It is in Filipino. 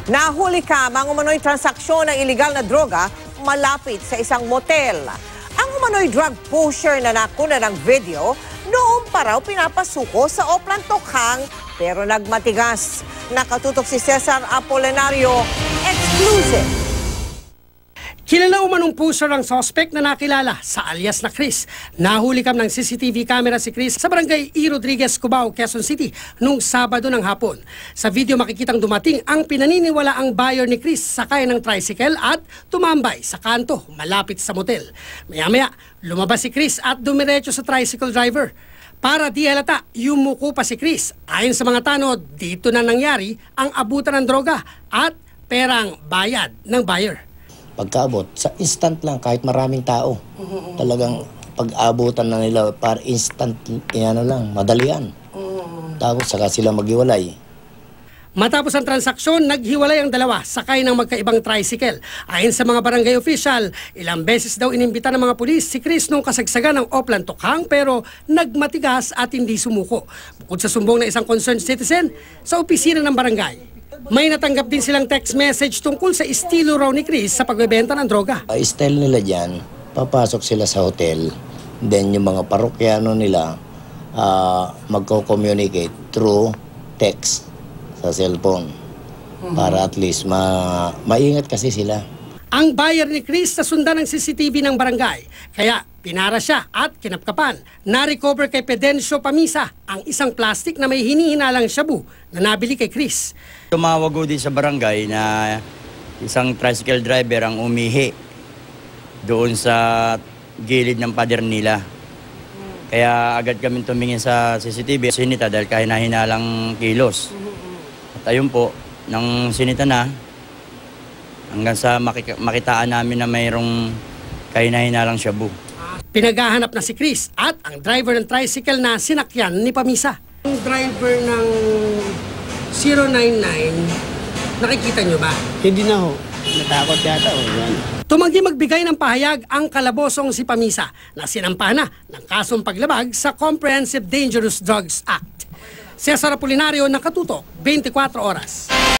Nahuli ka ang umano'y transaksyon ng iligal na droga malapit sa isang motel. Ang umano'y drug pusher na nakuna ng video, noong pa raw pinapasuko sa Oplan Tokhang pero nagmatigas. Nakatutok si Cesar Apolinario, exclusive. Kilala umanong pusher ang suspect na nakilala sa alias na Chris. Nahuli kam ng CCTV camera si Chris sa barangay E. Rodriguez, Cubao, Quezon City noong Sabado ng hapon. Sa video makikitang dumating ang pinaniniwalaang buyer ni Chris sakay ng tricycle at tumambay sa kanto malapit sa motel. Maya-maya, lumabas si Chris at dumiretso sa tricycle driver. Para di halata, yumuko pa si Chris. Ayon sa mga tanod, dito na nangyari ang abutan ng droga at perang bayad ng buyer. Pagkaabot, sa instant lang, kahit maraming tao. Talagang pag-abutan na nila, para instant, lang, madalian. Tapos saka sila maghiwalay. Matapos ang transaksyon, naghiwalay ang dalawa, sakay ng magkaibang tricycle. Ayon sa mga barangay official, ilang beses daw inimbita ng mga pulis si Chris nung kasagsagan ng Oplan Tokhang pero nagmatigas at hindi sumuko. Bukod sa sumbong ng isang concerned citizen, sa opisina ng barangay, may natanggap din silang text message tungkol sa estilo raw ni Chris sa pagbebenta ng droga. Style nila dyan, papasok sila sa hotel, then yung mga parokyano nila magko-communicate through text sa cellphone para at least maingat kasi sila. Ang buyer ni Chris nasundan ng CCTV ng barangay, kaya pinara siya at kinapkapan. Na-recover kay Pedencio Pamisa ang isang plastic na may hinihinalang shabu na nabili kay Chris. Tumawag ko din sa barangay na isang tricycle driver ang umihi doon sa gilid ng pader nila. Kaya agad kami tumingin sa CCTV, sinita dahil kahina-hinalang kilos. At ayun po, nang sinita na, hanggang sa makitaan namin na mayroong kahina-hinalang shabu. Pinaghahanap na si Chris at ang driver ng tricycle na sinakyan ni Pamisa. Ang driver ng 099, nakikita nyo ba? Hindi na ho. Natakot yata o yan. Tumanggi magbigay ng pahayag ang kalabosong si Pamisa na sinampa na ng kasong paglabag sa Comprehensive Dangerous Drugs Act. Cesar Apolinario, nakatutok, 24 oras.